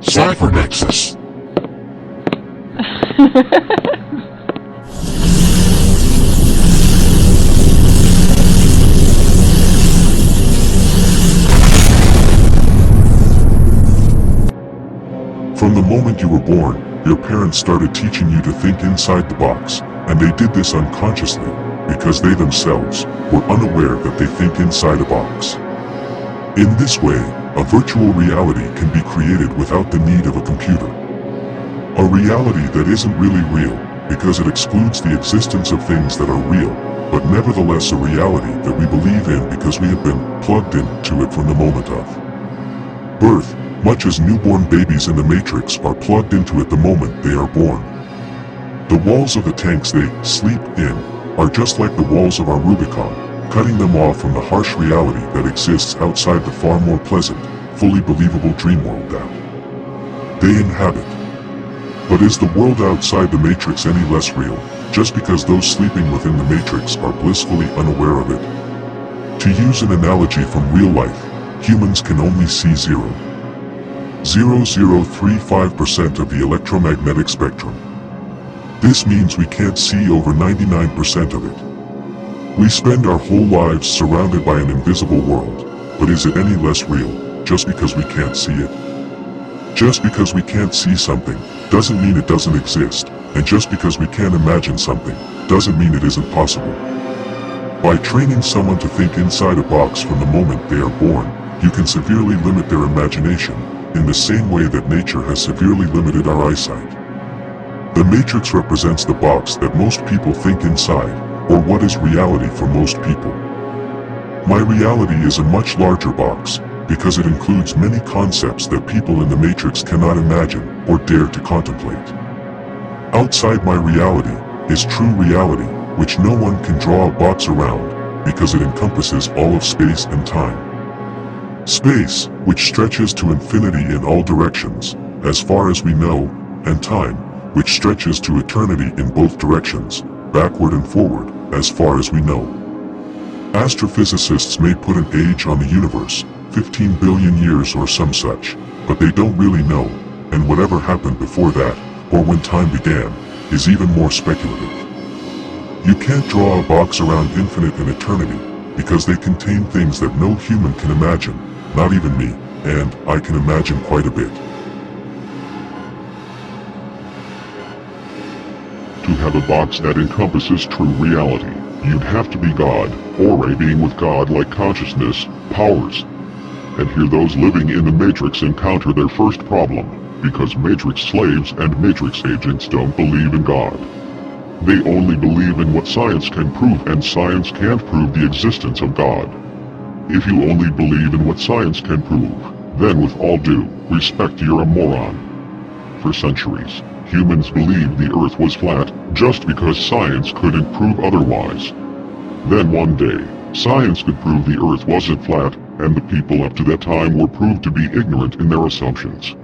Cybernexus. From the moment you were born, your parents started teaching you to think inside the box, and they did this unconsciously, because they themselves were unaware that they think inside a box. In this way, a virtual reality can be created without the need of a computer. A reality that isn't really real, because it excludes the existence of things that are real, but nevertheless a reality that we believe in because we have been plugged into it from the moment of birth, much as newborn babies in the Matrix are plugged into it the moment they are born. The walls of the tanks they sleep in are just like the walls of our Rubicon, cutting them off from the harsh reality that exists outside the far more pleasant, fully believable dream world that they inhabit. But is the world outside the Matrix any less real, just because those sleeping within the Matrix are blissfully unaware of it? To use an analogy from real life, humans can only see 0.0035% of the electromagnetic spectrum. This means we can't see over 99% of it. We spend our whole lives surrounded by an invisible world, but is it any less real, just because we can't see it? Just because we can't see something, doesn't mean it doesn't exist, and just because we can't imagine something, doesn't mean it isn't possible. By training someone to think inside a box from the moment they are born, you can severely limit their imagination, in the same way that nature has severely limited our eyesight. The Matrix represents the box that most people think inside, or what is reality for most people. My reality is a much larger box, because it includes many concepts that people in the Matrix cannot imagine or dare to contemplate. Outside my reality is true reality, which no one can draw a box around, because it encompasses all of space and time. Space, which stretches to infinity in all directions, as far as we know, and time, which stretches to eternity in both directions, backward and forward, as far as we know. Astrophysicists may put an age on the universe, 15 billion years or some such, but they don't really know, and whatever happened before that, or when time began, is even more speculative. You can't draw a box around infinite and eternity, because they contain things that no human can imagine, not even me, and I can imagine quite a bit. To have a box that encompasses true reality, you'd have to be God, or a being with God-like consciousness, powers. And here those living in the Matrix encounter their first problem, because Matrix slaves and Matrix agents don't believe in God. They only believe in what science can prove, and science can't prove the existence of God. If you only believe in what science can prove, then with all due respect you're a moron. For centuries, humans believed the Earth was flat, just because science couldn't prove otherwise. Then one day, science could prove the Earth wasn't flat, and the people up to that time were proved to be ignorant in their assumptions.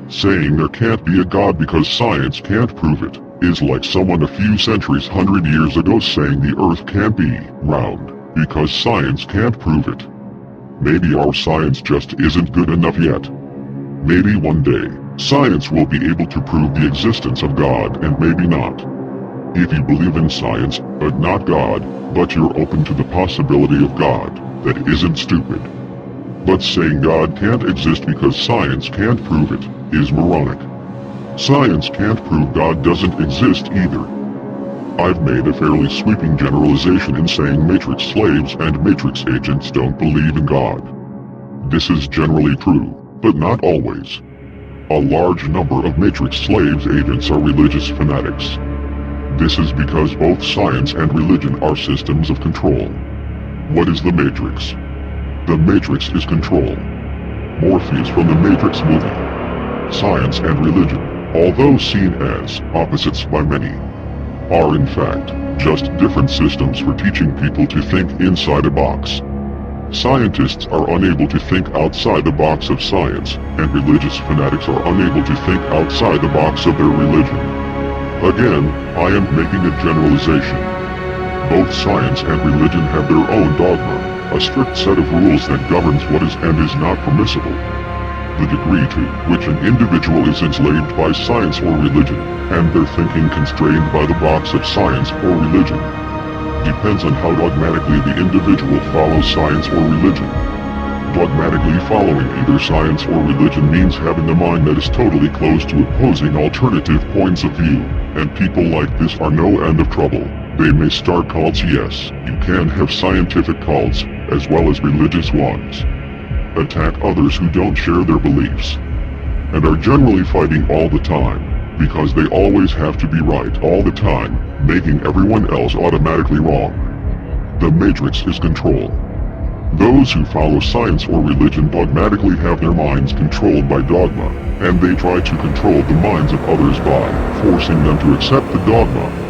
Saying there can't be a God because science can't prove it, is like someone a few centuries, 100 years ago saying the Earth can't be round, because science can't prove it. Maybe our science just isn't good enough yet. Maybe one day, science will be able to prove the existence of God, and maybe not. If you believe in science, but not God, but you're open to the possibility of God, that isn't stupid. But saying God can't exist because science can't prove it, is moronic. Science can't prove God doesn't exist either. I've made a fairly sweeping generalization in saying Matrix slaves and Matrix agents don't believe in God. This is generally true, but not always. A large number of Matrix slaves agents are religious fanatics. This is because both science and religion are systems of control. What is the Matrix? The Matrix is control. Morpheus from the Matrix movie. Science and religion, although seen as opposites by many, are in fact just different systems for teaching people to think inside a box. Scientists are unable to think outside the box of science, and religious fanatics are unable to think outside the box of their religion. Again, I am making a generalization. Both science and religion have their own dogma, a strict set of rules that governs what is and is not permissible. The degree to which an individual is enslaved by science or religion, and their thinking constrained by the box of science or religion, depends on how dogmatically the individual follows science or religion. Dogmatically following either science or religion means having a mind that is totally closed to opposing alternative points of view, and people like this are no end of trouble. They may start cults, yes, you can have scientific cults, as well as religious ones. Attack others who don't share their beliefs, and are generally fighting all the time, because they always have to be right all the time, making everyone else automatically wrong. The Matrix is control. Those who follow science or religion dogmatically have their minds controlled by dogma, and they try to control the minds of others by forcing them to accept the dogma.